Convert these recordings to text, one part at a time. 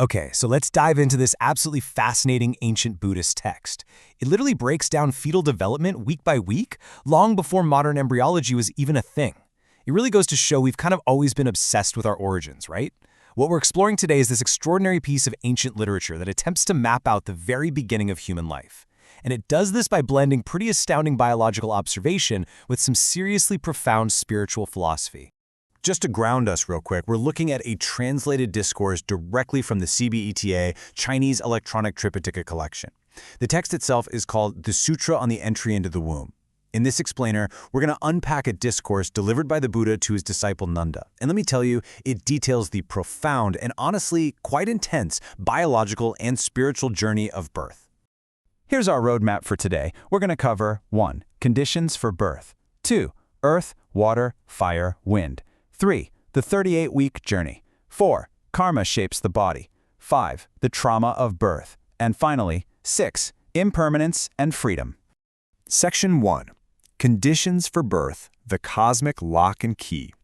Okay, so let's dive into this absolutely fascinating ancient Buddhist text. It literally breaks down fetal development week by week, long before modern embryology was even a thing. It really goes to show we've kind of always been obsessed with our origins, right? What we're exploring today is this extraordinary piece of ancient literature that attempts to map out the very beginning of human life. And it does this by blending pretty astounding biological observation with some seriously profound spiritual philosophy. Just to ground us real quick, we're looking at a translated discourse directly from the CBETA Chinese Electronic Tripitaka collection. The text itself is called the Sutra on the Entry into the Womb. In this explainer, we're going to unpack a discourse delivered by the Buddha to his disciple Nanda. And let me tell you, it details the profound and honestly quite intense biological and spiritual journey of birth. Here's our roadmap for today. We're going to cover 1. Conditions for birth. 2. Earth, water, fire, wind. 3. The 38-week journey. 4. Karma shapes the body. 5. The trauma of birth. And finally, 6. Impermanence and freedom. Section 1. Conditions for birth, the cosmic lock and key.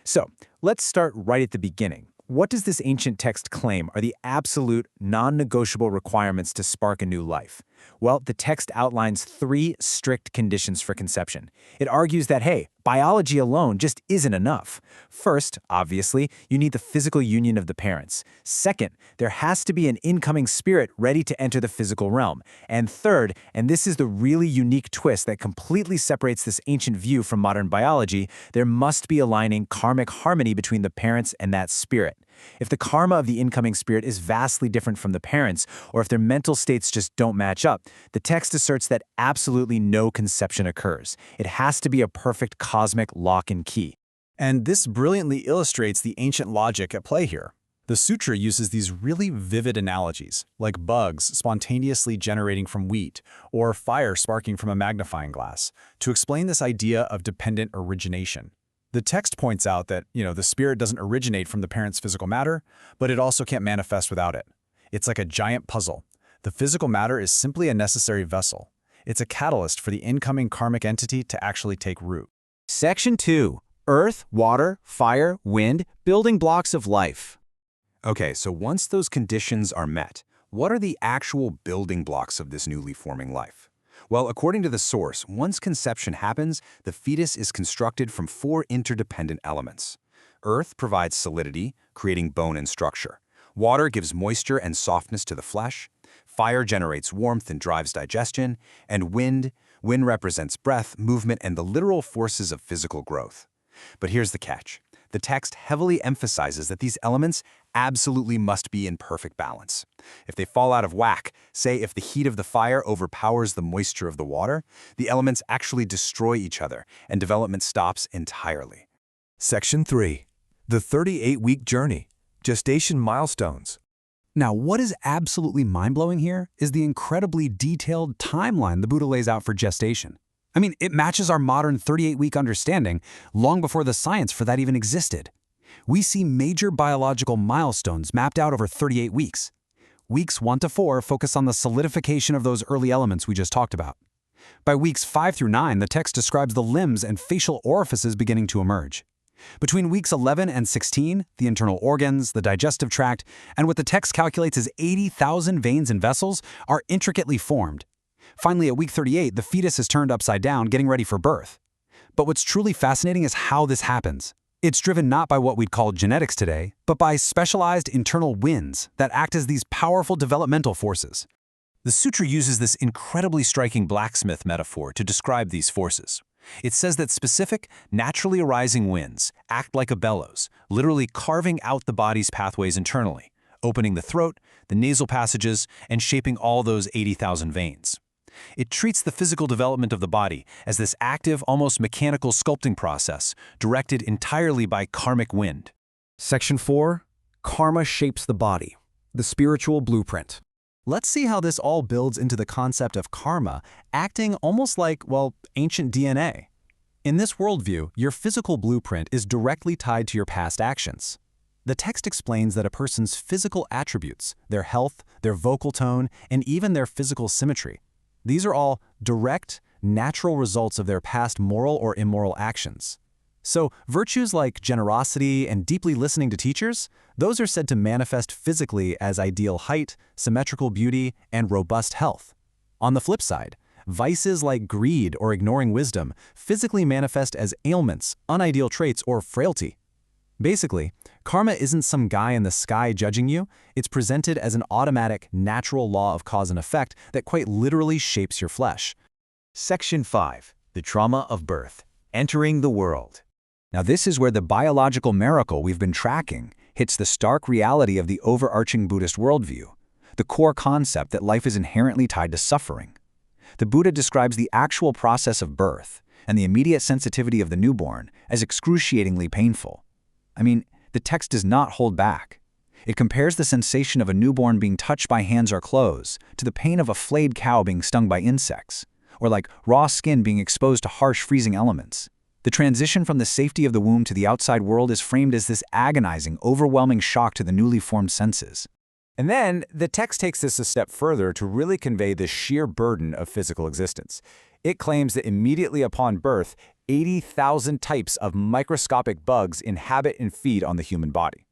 So, let's start right at the beginning. What does this ancient text claim are the absolute, non-negotiable requirements to spark a new life? Well, the text outlines 3 strict conditions for conception. It argues that, hey, biology alone just isn't enough. First, obviously, you need the physical union of the parents. Second, there has to be an incoming spirit ready to enter the physical realm. And third, and this is the really unique twist that completely separates this ancient view from modern biology, there must be aligning karmic harmony between the parents and that spirit. If the karma of the incoming spirit is vastly different from the parents, or if their mental states just don't match up, the text asserts that absolutely no conception occurs. It has to be a perfect cosmic lock and key. And this brilliantly illustrates the ancient logic at play here. The sutra uses these really vivid analogies, like bugs spontaneously generating from wheat, or fire sparking from a magnifying glass, to explain this idea of dependent origination. The text points out that, the spirit doesn't originate from the parent's physical matter, but it also can't manifest without it. It's like a giant puzzle. The physical matter is simply a necessary vessel. It's a catalyst for the incoming karmic entity to actually take root. Section 2. Earth, water, fire, wind, building blocks of life. Okay, so once those conditions are met, what are the actual building blocks of this newly forming life? Well, according to the source, once conception happens, the fetus is constructed from 4 interdependent elements. Earth provides solidity, creating bone and structure. Water gives moisture and softness to the flesh. Fire generates warmth and drives digestion. And wind represents breath, movement, and the literal forces of physical growth. But here's the catch. The text heavily emphasizes that these elements absolutely must be in perfect balance. If they fall out of whack, say if the heat of the fire overpowers the moisture of the water, the elements actually destroy each other and development stops entirely. Section 3. The 38-week journey. Gestation milestones. Now, what is absolutely mind-blowing here is the incredibly detailed timeline the Buddha lays out for gestation. I mean, it matches our modern 38-week understanding long before the science for that even existed. We see major biological milestones mapped out over 38 weeks. Weeks 1 to 4 focus on the solidification of those early elements we just talked about. By weeks 5 through 9, the text describes the limbs and facial orifices beginning to emerge. Between weeks 11 and 16, the internal organs, the digestive tract, and what the text calculates as 80,000 veins and vessels are intricately formed. Finally, at week 38, the fetus is turned upside down, getting ready for birth. But what's truly fascinating is how this happens. It's driven not by what we'd call genetics today, but by specialized internal winds that act as these powerful developmental forces. The sutra uses this incredibly striking blacksmith metaphor to describe these forces. It says that specific, naturally arising winds act like a bellows, literally carving out the body's pathways internally, opening the throat, the nasal passages, and shaping all those 80,000 veins. It treats the physical development of the body as this active, almost mechanical sculpting process, directed entirely by karmic wind. Section 4. Karma shapes the body. The spiritual blueprint. Let's see how this all builds into the concept of karma, acting almost like, ancient DNA. In this worldview, your physical blueprint is directly tied to your past actions. The text explains that a person's physical attributes, their health, their vocal tone, and even their physical symmetry, these are all direct, natural results of their past moral or immoral actions. So virtues like generosity and deeply listening to teachers, those are said to manifest physically as ideal height, symmetrical beauty, and robust health. On the flip side, vices like greed or ignoring wisdom physically manifest as ailments, unideal traits, or frailty. Basically, karma isn't some guy in the sky judging you, it's presented as an automatic, natural law of cause and effect that quite literally shapes your flesh. Section 5. The Trauma of Birth. Entering the World. Now this is where the biological miracle we've been tracking hits the stark reality of the overarching Buddhist worldview, the core concept that life is inherently tied to suffering. The Buddha describes the actual process of birth and the immediate sensitivity of the newborn as excruciatingly painful. I mean, the text does not hold back. It compares the sensation of a newborn being touched by hands or clothes to the pain of a flayed cow being stung by insects, or like raw skin being exposed to harsh freezing elements. The transition from the safety of the womb to the outside world is framed as this agonizing, overwhelming shock to the newly formed senses. And then, the text takes this a step further to really convey the sheer burden of physical existence. It claims that immediately upon birth, 80,000 types of microscopic bugs inhabit and feed on the human body.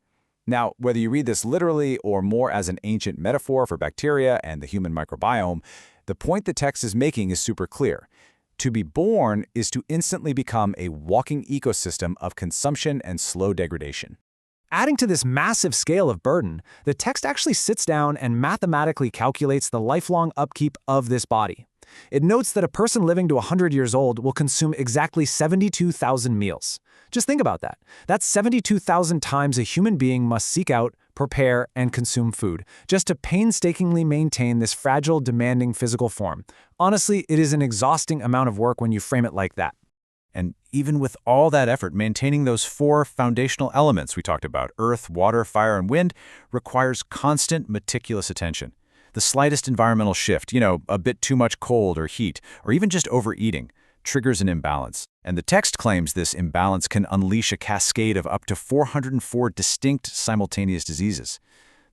Now, whether you read this literally or more as an ancient metaphor for bacteria and the human microbiome, the point the text is making is super clear. To be born is to instantly become a walking ecosystem of consumption and slow degradation. Adding to this massive scale of burden, the text actually sits down and mathematically calculates the lifelong upkeep of this body. It notes that a person living to 100 years old will consume exactly 72,000 meals. Just think about that. That's 72,000 times a human being must seek out, prepare, and consume food, just to painstakingly maintain this fragile, demanding physical form. Honestly, it is an exhausting amount of work when you frame it like that. And even with all that effort, maintaining those 4 foundational elements we talked about, earth, water, fire, and wind, requires constant, meticulous attention. The slightest environmental shift, a bit too much cold or heat, or even just overeating, triggers an imbalance. And the text claims this imbalance can unleash a cascade of up to 404 distinct simultaneous diseases.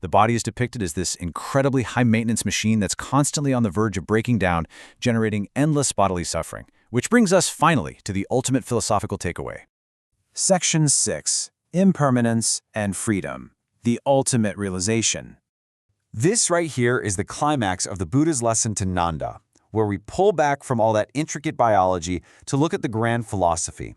The body is depicted as this incredibly high-maintenance machine that's constantly on the verge of breaking down, generating endless bodily suffering. Which brings us finally to the ultimate philosophical takeaway. Section 6. Impermanence and Freedom. The Ultimate Realization. This right here is the climax of the Buddha's lesson to Nanda, where we pull back from all that intricate biology to look at the grand philosophy.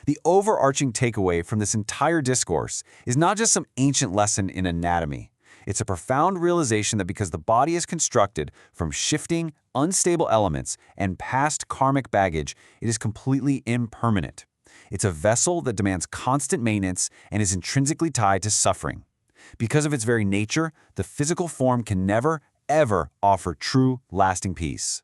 The overarching takeaway from this entire discourse is not just some ancient lesson in anatomy. It's a profound realization that because the body is constructed from shifting, unstable elements and past karmic baggage, it is completely impermanent. It's a vessel that demands constant maintenance and is intrinsically tied to suffering. Because of its very nature, the physical form can never, ever offer true, lasting peace.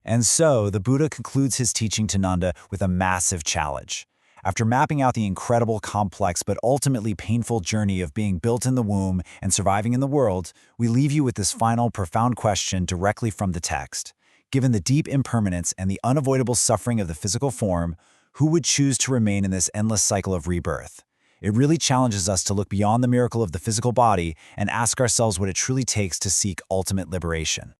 And so, the Buddha concludes his teaching to Nanda with a massive challenge. After mapping out the incredible, complex, but ultimately painful journey of being built in the womb and surviving in the world, we leave you with this final, profound question directly from the text. Given the deep impermanence and the unavoidable suffering of the physical form, who would choose to remain in this endless cycle of rebirth? It really challenges us to look beyond the miracle of the physical body and ask ourselves what it truly takes to seek ultimate liberation.